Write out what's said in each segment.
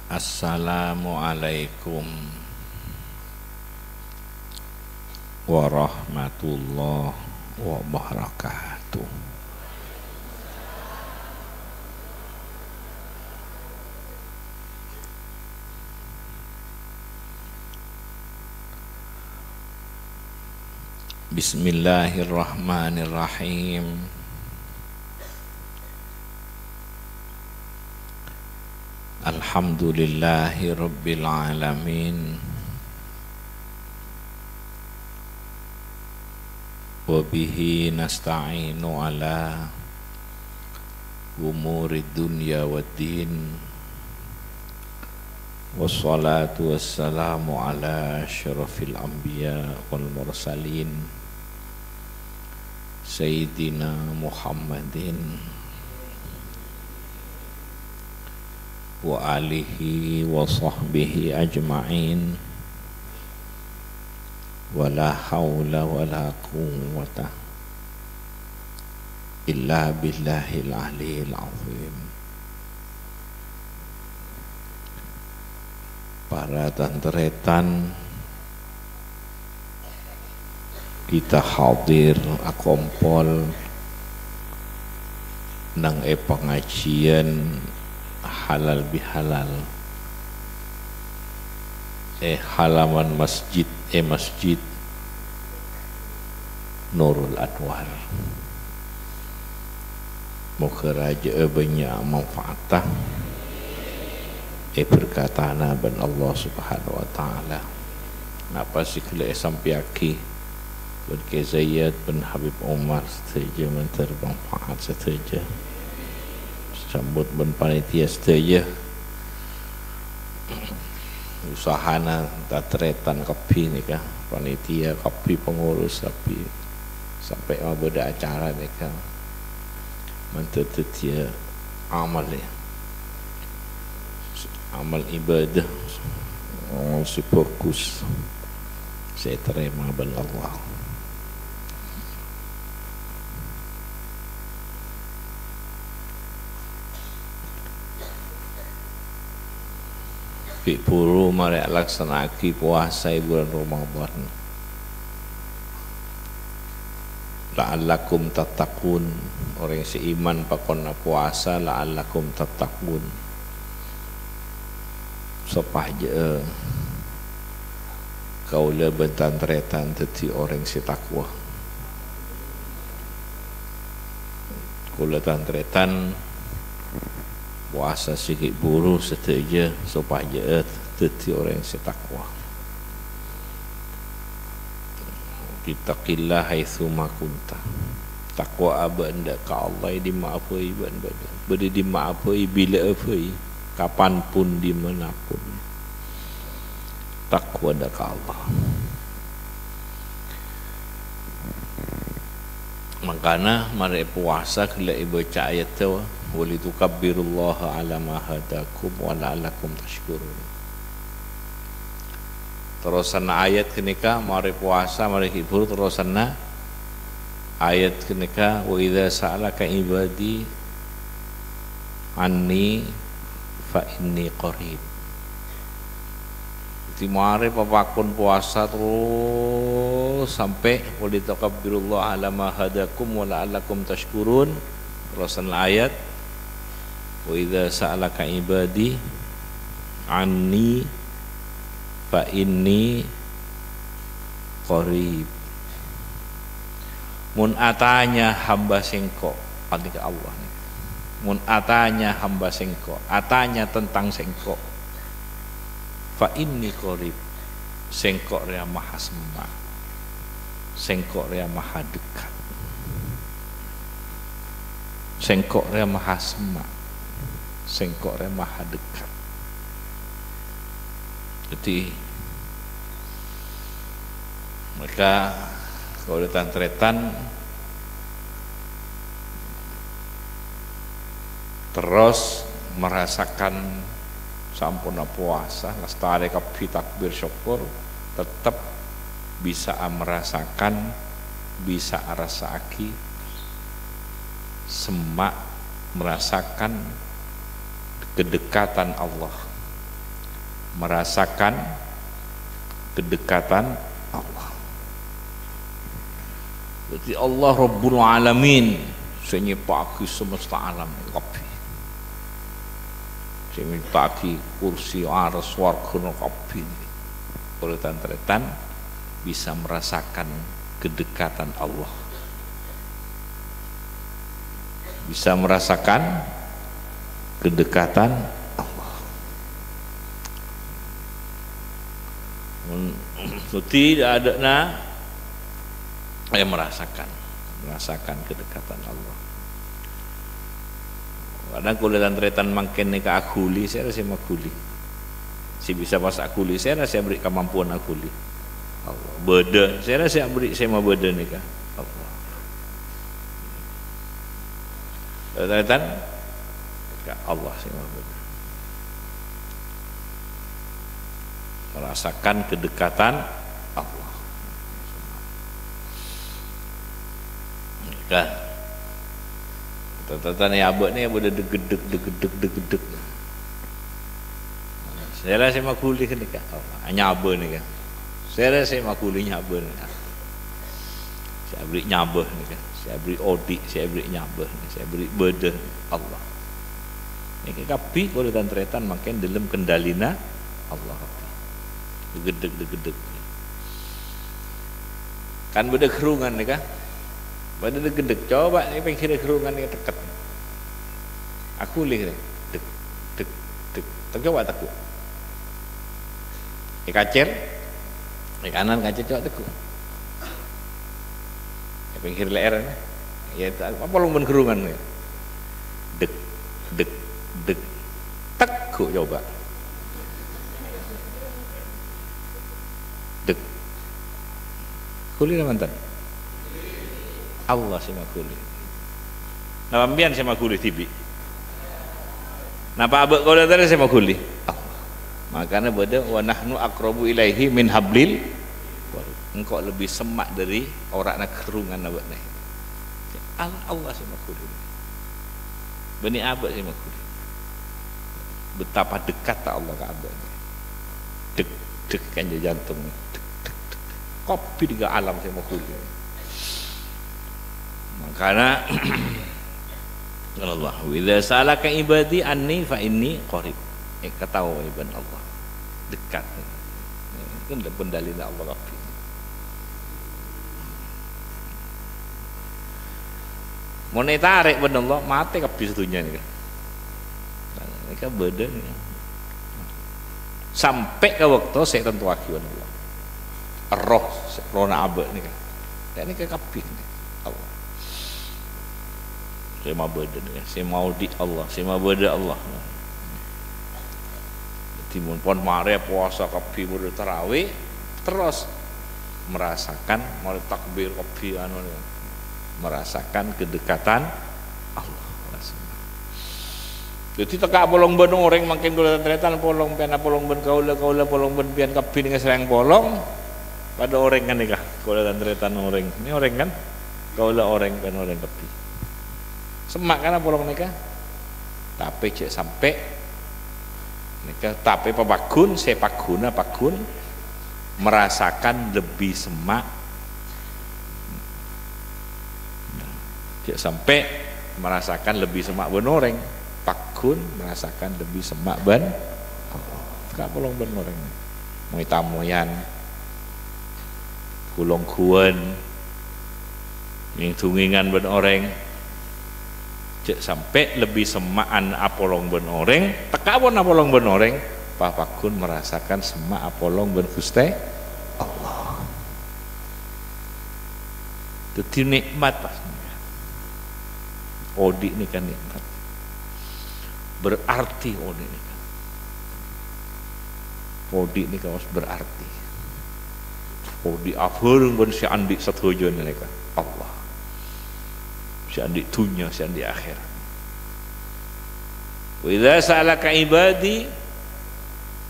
Assalamualaikum warahmatullahi wabarakatuh. Bismillahirrahmanirrahim. Alhamdulillahi rabbil alamin. Wa bihi nasta'inu ala umuri dunya waddin. Wassalatu wassalamu ala asyrafil anbiya wal mursalin Sayyidina Muhammadin wa alihi wa sahbihi ajma'in. Wala hawla wala quwwata illa billahil aliyyil azim. Para tantretan kita hadir akompol nang pengajian halal bihalal halaman masjid masjid Nurul Anwar. Moga raja banyak manfaatah berkatana ban Allah Subhanahu wa taala. Napa sih kele sampai aki ban Zaid bin Habib Umar saja mentar manfaat saja. Sambut ban panitia saja. Usahana tatretan kopi nih kah, panitia kopi pengurus kopi sampai beda acara nih kah, mentetia amal ya, amal ibadah, si fokus saya terima ben Allah. Puru mari laksanaki puasa bulan Ramadan. La'allakum tattaqun, orang seiman pakon puasa la'allakum tattaqun. Supaya kaula bentantretan dadi orang si takwa. Kaula tantretan puasa sikit buru seteja supaya jadi orang yang setakwa. Ittaqillah haitsu ma kunta. Takwa abanda ka Allah dimaafui banda. Beri dimaafui bila afui, kapanpun dimanapun. Takwa da ka Allah. Makana mari puasa kala baca ayat tu walitukabbirullaha ala ma hadakum wa la'allakum tashkurun. Terusan ayat kenika mari puasa mari hibur, terusan ayat kenika wa idza sa'alaka ibadi anni fa inni qarib. Di mari papakun puasa terus sampai walitukabbirullaha ala ma hadakum wa la'allakum tashkurun. Terusan ayat wa idza sa'alaka ibadi anni fa inni qarib. Mun atanya hamba sengko ketika Allah nih. Mun atanya hamba sengko, atanya tentang sengko. Fa inni qarib. Sengko ria maha sembah. Sengko ria maha dekat. Sengko ria maha sembah. Sengko ria maha dekat. Jadi mereka kalau tantretan terus merasakan sampuna puasa lestari kapi takbir syukur tetap bisa merasakan, bisa rasaki semak merasakan kedekatan Allah merasakan kedekatan Allah. Berarti Allah Rabbul Alamin, sing nyipaki semesta alam kabeh. Sing nyipaki kursi aras warga kabeh. Urutan-urutan bisa merasakan kedekatan Allah. Bisa merasakan kedekatan Allah. Tidak ada merasakan kedekatan Allah. Kadang kulitan tretan makin nika aguli, saya rasa maguli. Si bisa pas aguli, saya rasa beri kemampuan aguli. Allah. Beda, saya rasa beri saya mau beda nika. Allah. Tretan Allah sih mau beda. Merasakan kedekatan Allah. Kan? Tatan ya abad ni boleh degedek. Saya rasa makuli kan ni kan. Hanya abad ni kan. Saya rasa makulinya abad ni. Saya beri nyabah ni kan. Saya beri odik, saya beri nyabah, saya beri beda Allah. Ini kapi kalau dan tretan makin dalam kendalina Allah. Degedek. Kan beda kerungan ni kan. Pada degedek, coba ni pengen kerungan ni dekat. Aku lihat dek. Tak coba takut. Kacer, kanan kacer coba takut. Pengen leher ni, ya apa lomban kerungan ni? Dek, takut coba. Dek, kuliah mantan. Allah sih makuli. Napa mbian sih makuli tibi. Napa abek kau tadi sih makuli. Allah. Makanya beda wa nahnu aqrabu ilaihi min hablil. Engkau lebih semak dari orang nak kerungan abek ni. Allah sih makuli. Bani abek sih makuli. Betapa dekat tak Allah ke abek ni. Dek kan jantung. Dek. Kopi di alam sih makuli. Makanya Allah idza salaka ibadi anni fa inni qarib. Ketawa iban Allah dekat. Kan pendalil Allah Rabbi. Mau tarik ben Allah mati kabeh sedunia ni. Ini kan beda ni. Sampai ke waktu saya tentu akibat Allah. Roh rona abad ni kan. Ini ke kabeh ni. Allah. Saya mau beda ni. Saya mau di Allah. Saya mau beda Allah. Timun pon mare puasa kabeh berde tarawih terus merasakan mau takbir kabeh anu ni. Merasakan kedekatan Allah. Jadi tekak polong ben orang makin kula tretan polong pena polong ben kaula polong ben pian kabeh dengan serang polong pada orang kan nikah kula tretan orang. Ini orang kan kaula orang ben orang kabeh. Semak kan polong nikah. Tapi cek sampai nikah tapi pabakun sepakuna pakun merasakan lebih semak. Cek sampai merasakan lebih semak ben orang. Pakun merasakan lebih semak ben kak polong ben orang mau tamoyan kulong kuan yang tungingan ben orang cek sampai lebih semaan apolong ben orang tekabon apolong ben orang pakun merasakan semak apolong ben Gusti Allah. Itu nikmat pas odi ini kan nikmat berarti odi ini kan odi ini kan berarti odi afurung ben si andi satujuan ini kan Allah si andi dunia si andi akhirat. Wa idza sa'alaka ibadi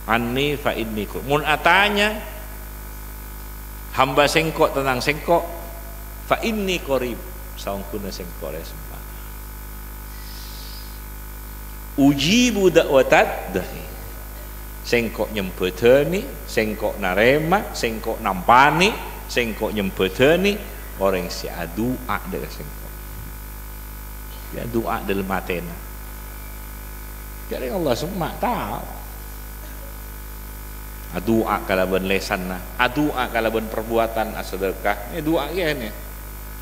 anni fa inni mun atanya hamba sengkok tentang sengkok fa inni qarib saungkuna sengkok resma ujibu da'watat da'i sing kok nyembedeni, sing kok narema, sing kok nampani, sing kok nyembedeni orang si adua dengan sing kok. Ya doa dalam matena. Jadi Allah semua tahu. Adua kalaban lesanna, adua kalaban perbuatan sedekah. Ini doa ini.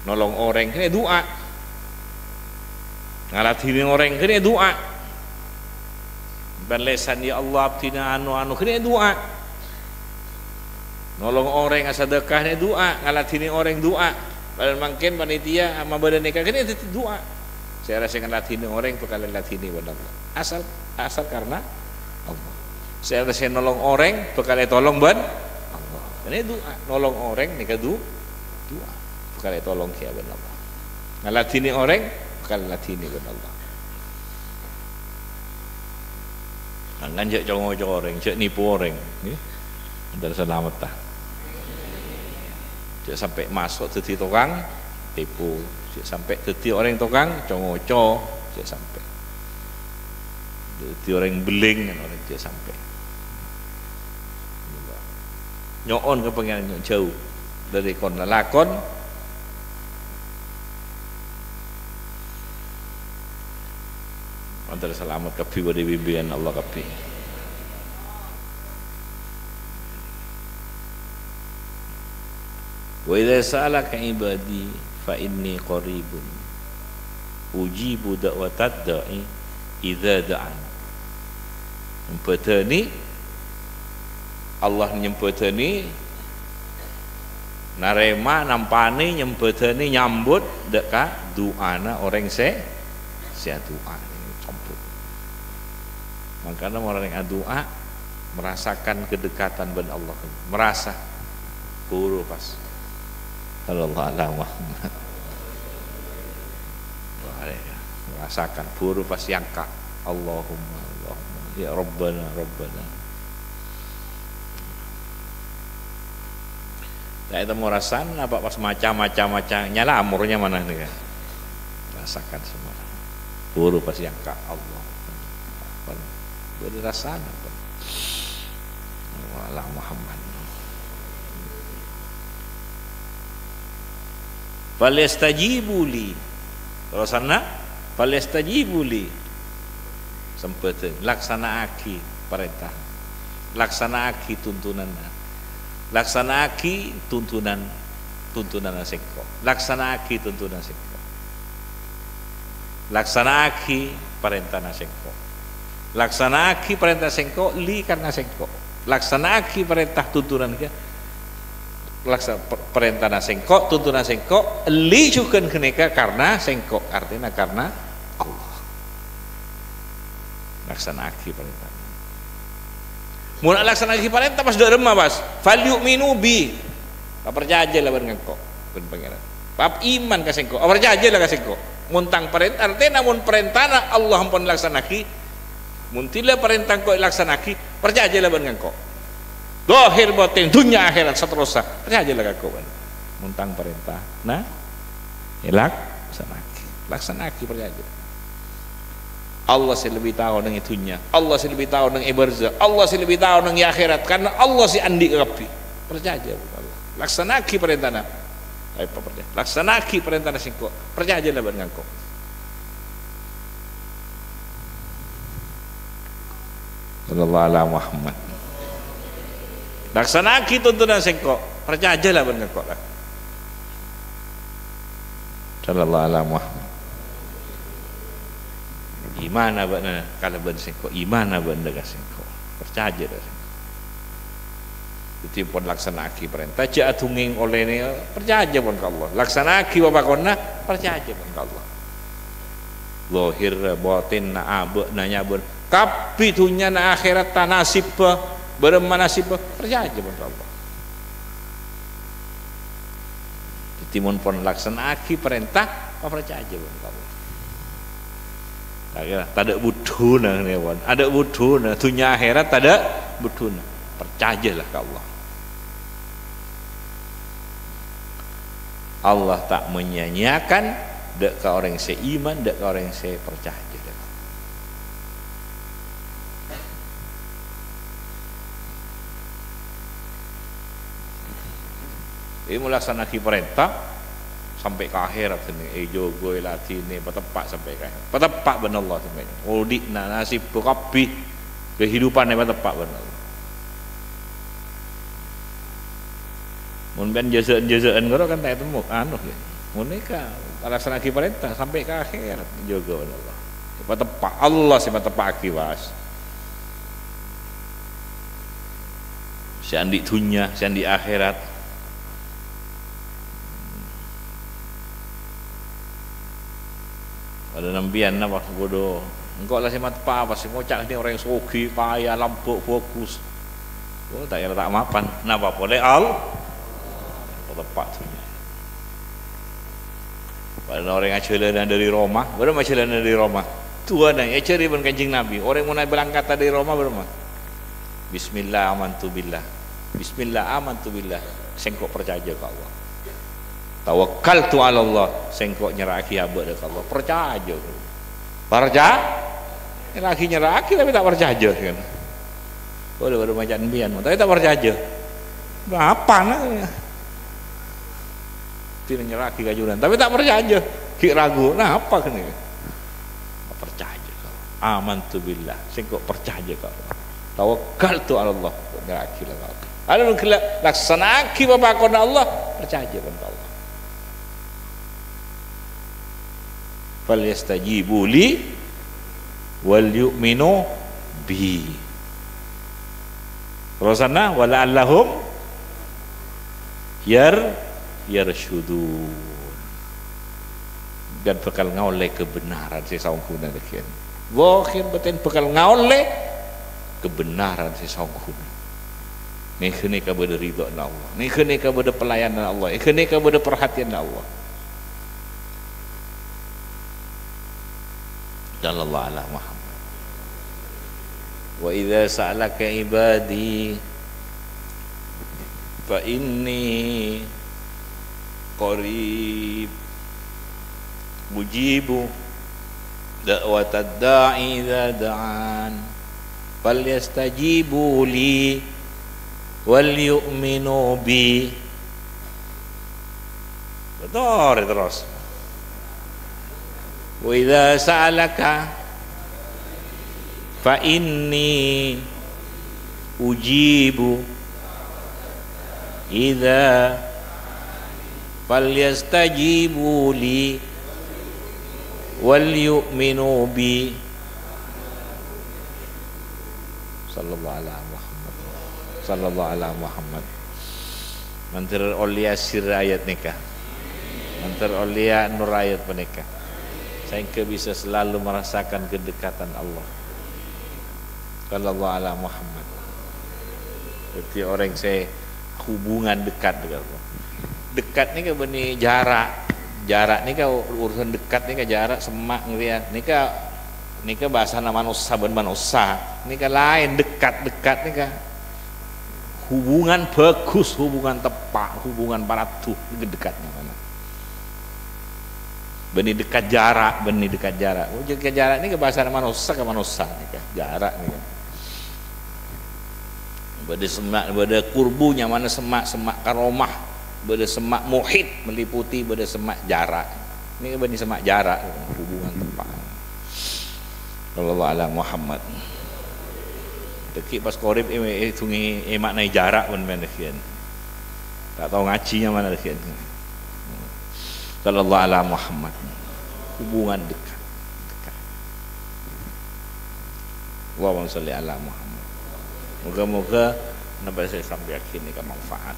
Nolong orang ini doa. Ngalatini orang ini doa. Dan lesan ya Allah abdina anu ini doa. Nolong orang sedekah ini doa. Ngalatini orang doa. Padahal mungkin panitia sama badan nikah ini doa. Saya rasakan latini orang itu kalian latini benar asal karena Allah. Saya rasakan nolong orang itu kalian tolong ben Allah. Ini doa nolong orang nikah doa itu kalian tolong kia ben Allah. Ngalatini orang kalian latini ben Allah. Jangan cek congok orang, cek nipu orang, ni antara selamat tak. Cek sampai masuk jadi tukang tipu. Sampai jadi orang tukang congoco sampai jadi orang beling kan orang dia sampai nyoon ke pengen jauh dari kon lakon antara selamat kapi pada bibian Allah kapi. Wa idza sa'alaka ibadi fa inni qaribun ujibu da'watad da'i idza da'an. Nyempeteni Allah nyempeteni narema nampani nyempeteni nyambut deka doana orang se doa campur. Makanya orang yang doa merasakan kedekatan dengan Allah, merasa puru pas sallallahu alaihi Muhammad merasakan puru pas yangka Allahumma ya Rabbana nah itu mau rasakan apa pas macam nyala amurnya mana nih kan rasakan semua puru pas yangka Allah berasaan apa Allah Muhammad. Falyastajibu li. Kalau sana falyastajibu li. Sempeteun laksanaaki perintah. Laksanaaki tuntunan. Laksanaaki tuntunan sengko. Laksanaaki tuntunan sengko. Laksanaaki perintah sengko. Laksanaaki perintah sengko li karena sengko. Laksanaaki perintah tuntunan ke perintah sengko tuntunan sengko li juga keneka karena sengko artinya karena Allah laksanaki perintah mun laksanaki perintah pas dak remah pas fal yu'minu bi percaya lah ben ngko ben pangeran bab iman ka sengko percaya lah ka sengko mun tang perintah artinya mun perintah Allah ampun laksanaki mun tila perintah kok laksanaki percaya lah ben ngko dohir batin dunia akhirat seterusnya percaya lah kau kan muntang perintah nah laksanaki percaya Allah sih lebih tahu dengan dunia Allah sih lebih tahu dengan ibarzah Allah sih lebih tahu dengan akhirat karena Allah sih andi kapi percaya Allah laksanaki perintah nah apa percaya laksanaki perintah nah singko percaya lah dengan kau sallallahu alaihi Muhammad laksanaki tuntunan sengko percaya lah benar kok lah sallallahu alaihi Muhammad gimana benar kalau benar sengko gimana benar sengko percaya lah sengko itu pun laksanaki perintah aja tunging oleh ini percaya pun ke Allah laksanaki babakonna percaya pun ke Allah lahir batin na abe nanya ber kapi dunia na akhirat tanasib bermanasib percaya kepada Allah. Timun pun laksanaki perintah percaya kepada Allah. Tak ada buduna nih wan, ada buduna dunia akhirat tak ada buduna percayalah ke Allah. Allah tak menyanyiakan dek ke orang yang seiman, dek ke orang yang percaya. Ini melaksanakan perintah sampai ke akhirat ini. Jogo latine patepak sampai ke akhirat. Patepak benar Allah sampai. Udikna nasib kabeh kehidupan yang patepak benar Allah. Mun ben jazaan karo kan tak temu anu ya. Mun nika melaksanakan perintah sampai ke akhirat jogo benar Allah. Patepak Allah sih patepak was. Sian di dunia, sian di akhirat. Pada nampian apa bodoh. Engkau lah si matpa apa si ngocak ni orang yang sogi, kaya, lampu, fokus. Oh tak kira tak mapan. Napa boleh tepat dunia. Pada orang yang celana dari Roma, berapa celana dari Roma? Tuan yang cari pun Kanjeng Nabi. Orang mulai berangkat dari Roma berapa? Bismillah amantu billah. Bismillah amantu billah. Sengkok percaya ke Allah. Tawakkaltu ala Allah. Sengkok nyeraki abad ke Allah. Percaya. Percaya? Lagi nyeraki tapi tak percaya kan. Boleh macam bian, tapi tak percaya. Apa nak? Tidak nyeraki kajuran, tapi tak percaya. Ki ragu. Nah apa kan ini? Percaya. Amantu billah. Sengkok percaya ke Allah. Tawakkaltu ala Allah. Nyeraki lah Allah. Ada laksanaki babakon Allah, percaya kepada Allah. Falyastajibu li wal yu'minu bi. Rosana wala'allahum yarsyudun. Dan bakal ngoleh kebenaran sesaungkuna dekian. Wakin betin bakal ngoleh kebenaran sesaungkuna. Ni kene ka bade ridha Allah. Ni kene ka bade pelayanan Allah. Ni kene ka bade perhatian Allah. Sallallahu ala Muhammad. Wa idza sa'alaka ibadi fa inni qarib mujibu da'watad da'i idza da'an falyastajibu li wal yu'minu bi. Betul terus. Wa idza sa'alaka fa inni ujibu idza falyastajibu li wal yu'minu bi. Sallallahu alaihi Sallallahu ala Muhammad. Mantar olia sir ayat nikah. Mantar olia nur ayat menikah. Sehingga bisa selalu merasakan kedekatan Allah. Sallallahu ala Muhammad. Jadi orang saya hubungan dekat dengan Allah. Dekat ni kan benih jarak. Jarak ni kan urusan dekat ni kan jarak semak ngeliat. Ni kan bahasa nama manusia ben manusia. Ni kan lain dekat ni kan hubungan bagus, hubungan tepat, hubungan paratuh, dekatnya mana? Benih dekat jarak, benih dekat jarak. Oh, dekat jarak ini ke bahasa manusia ke manusia nih kan, jarak nih kan. Beda semak, beda kurbunya mana semak karomah, beda semak muhit meliputi beda semak jarak. Ini kan benih semak jarak, hubungan tepat. Sallallahu alaihi Muhammad. Dekik pas korib tungi maknai jarak pun mana dekian. Tak tahu ngajinya mana dekian. Sallallahu alaihi Muhammad. Hubungan dekat. Allahumma sholli ala Muhammad. Moga-moga apa saya sampai yakin ke manfaat.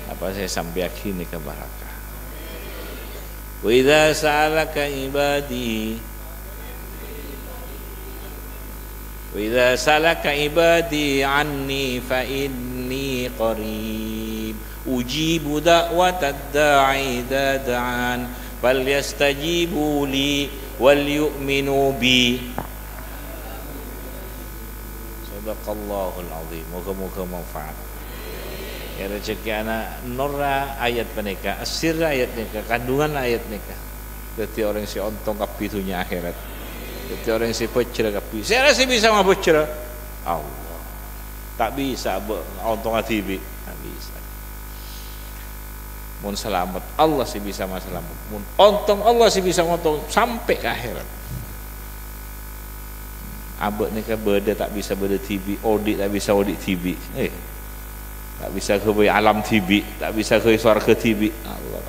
Apa saya sampai yakin ke barakah. Wa idza sa'alaka ibadi وإذا سألك عبادي عني فإني قريب أجيب دعوة الداعي إذا دعان فليستجيبوا لي وليؤمنوا بي. Sadaqallahul azim. Moga-moga manfaat. Ya rezeki anak nora ayat menika, asir ayat menika, kandungan ayat menika. Jadi orang si ontong kapitunya akhirat. Jadi orang si pecera kapi. Saya rasa bisa mah pecera. Allah. Tak bisa ontong TV. Tak bisa. mun selamat Allah sih bisa selamat, mun untung Allah sih bisa untung sampai ke akhirat. Abek ni kan beda tak bisa beda TV, audit tak bisa audit TV, tak bisa ke alam TV, tak bisa ke surga TV. Allah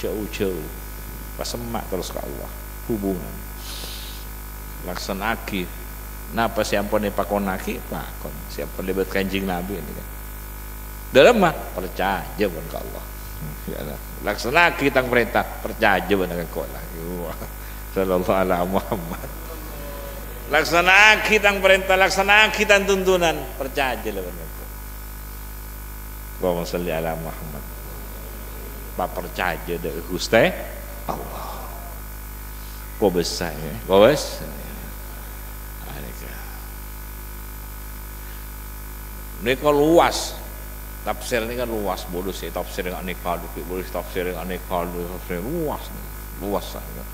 jauh-jauh pas semak terus ke Allah hubungan laksanaki. Napa siapa nih pakonaki pakon siapa lebat kanjing Nabi ini kan dalam mah percaya pun ke Allah. Laksanaki tang perintah percaya pun dengan kau lagi. Sallallahu alaihi Muhammad. Laksanaki tang perintah, laksanaki tang tuntunan percaya lah benar kau. Allahumma sholli ala Muhammad. Pak percaya dari Gusti Allah. Kau besar ya, kau besar. Ini kan luas, tafsir ini kan luas, boleh sih tafsir yang nikah, boleh tafsir yang nikah, tafsir luas sangat.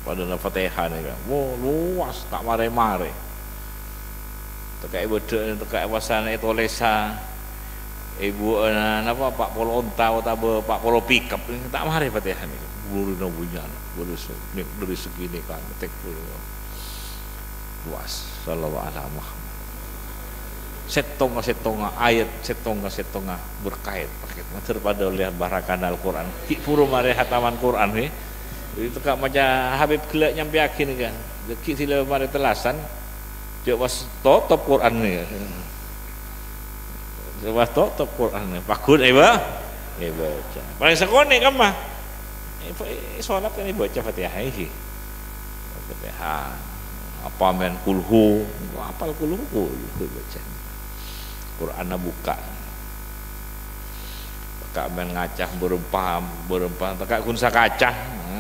Pada Fatihah ni kan, luas tak mare-mare. Terkait beda, terkait wasan itu lesa, ibu apa Pak Polo Onta atau Pak Polo Pickup ini tak mare Fatihah ni. Bulu nabunya, bulu dari segini kan, tek bulu luas. Sallallahu alaihi Muhammad. Setonga ayat setonga berkait paket daripada lihat barakan Al-Quran. Ki puru mare hataman Quran ni. Itu kak macam Habib gelak nyampe yakin kan. Ki sila mare telasan. Cek was top Quran ni. Cek was top Quran ni. Pakun ba? Baca. Paling sekone kan mah. Solat kan baca Fatihah iki. Fatihah. Apa men kulhu, apal kulhu baca. Quran buka. Tekak men ngacah berempah, tekak kunsa kacah,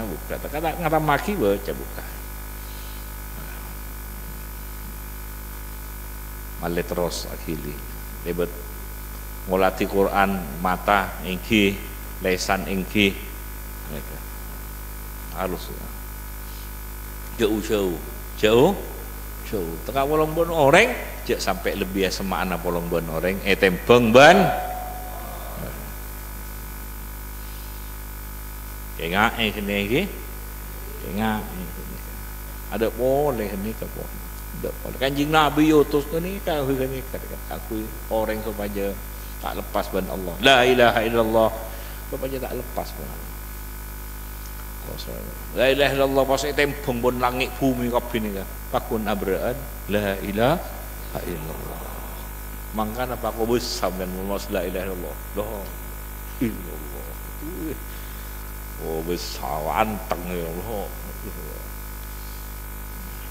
buka. Tekak ngata maki baca buka. Male terus akhili. Lebet ngolati Quran mata ingki, lesan ingki. Halus. Jauh tengah polong bon orang cek sampai lebih semaan polong bon orang tembeng ban kengak kene ada boleh ni ke boleh ada boleh kanjing Nabi utus ni kau ni aku orang supaya tak lepas ban Allah la ilaha illallah supaya tak lepas ban la ilaha illallah pas tembung bon langit bumi kabeh ni kan pakun abraan la ilaha illallah mangkana apa kau besar dan memas la ilaha illallah la illallah oh besar anteng ya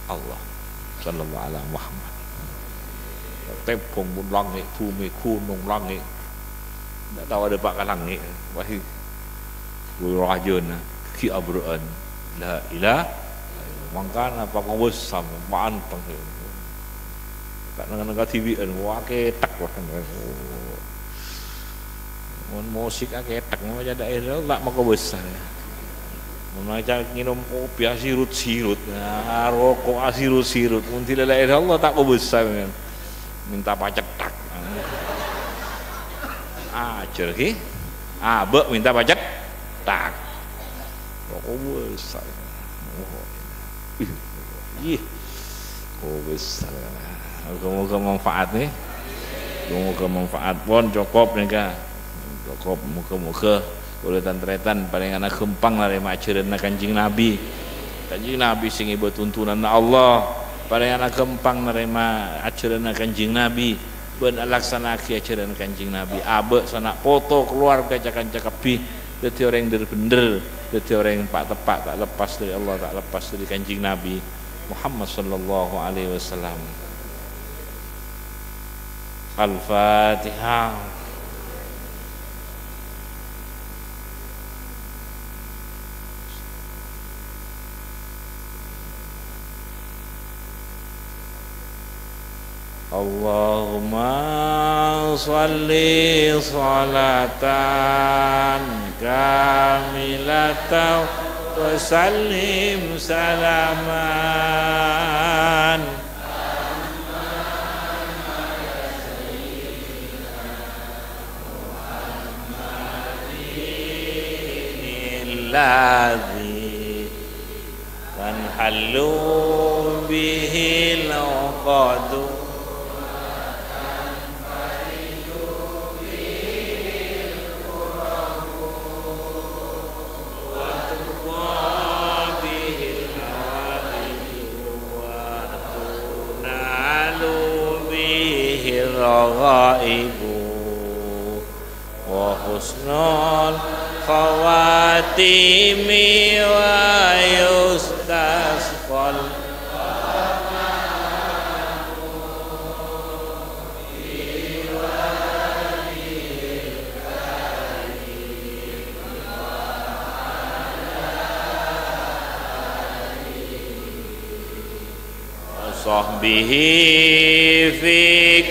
Allah sallallahu alaihi Muhammad tembung bon langit bumi gunung langit tak tahu ada pak langit wahai rajana ki abraan la ilaha mangkana apa kau besar manteng tak nang TV an wake tak kan musik ake tak macam daerah tak mau besar macam minum kopi sirut rokok sirut mun tidak daerah Allah tak mau besar minta pajak tak ajar ki abek minta pajak tak rokok besar besar moga manfaat nih moga manfaat pun cukup nih kan cukup moga boleh tantretan paling anak gempang lah dari maceran kanjing Nabi sing ibu tuntunan Allah paling anak gempang nerima ajaran kanjing Nabi ben laksanaki ajaran kanjing Nabi abe sanak foto keluarga cakapi dadi orang yang bener dadi orang yang tepat tak lepas dari Allah tak lepas dari kanjing Nabi Muhammad sallallahu alaihi wasallam. Al-Fatihah. Allahumma sholli sholatan kamilatan wa sallim salaman الذي تنحل به العقد الرغائب وحسن الخواتيم ويستسقى وصحبه في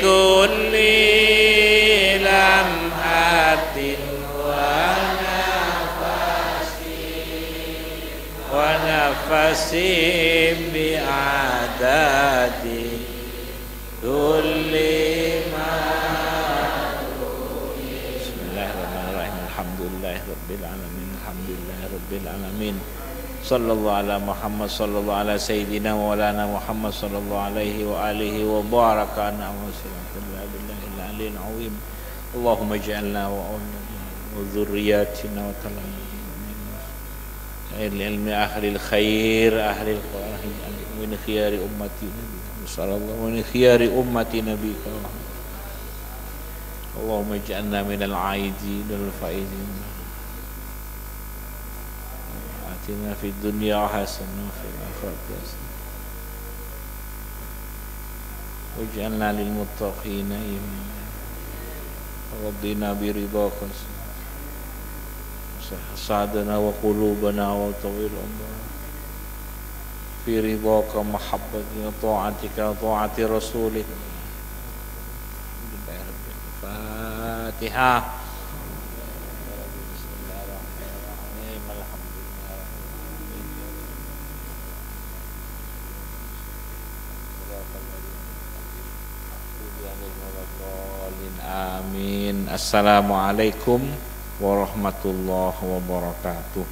كل لمحة ونفس بأعداد كل ما. بسم الله الرحمن الرحيم الحمد لله رب العالمين الحمد لله رب العالمين صلى الله على محمد صلى الله على سيدنا مولانا محمد صلى الله عليه وآله وبارك أنعم وسلم بالله العلي العظيم. اللهم اجعلنا وذرياتنا وتلاميذنا العلم أهل الخير أهل القرآن من خيار أمتي صلى الله من خيار أمتي نبيك. اللهم اجعلنا من العائدين والفائزين. آتنا في الدنيا حسنة وفي الآخرة حسنة واجعلنا للمتقين إماما ورضنا برضاك سعدنا وقلوبنا وطويل عمرنا في رضاك محبتك وطاعتك وطاعة رسولك. الفاتحة. Amin. Assalamualaikum warahmatullahi wabarakatuh.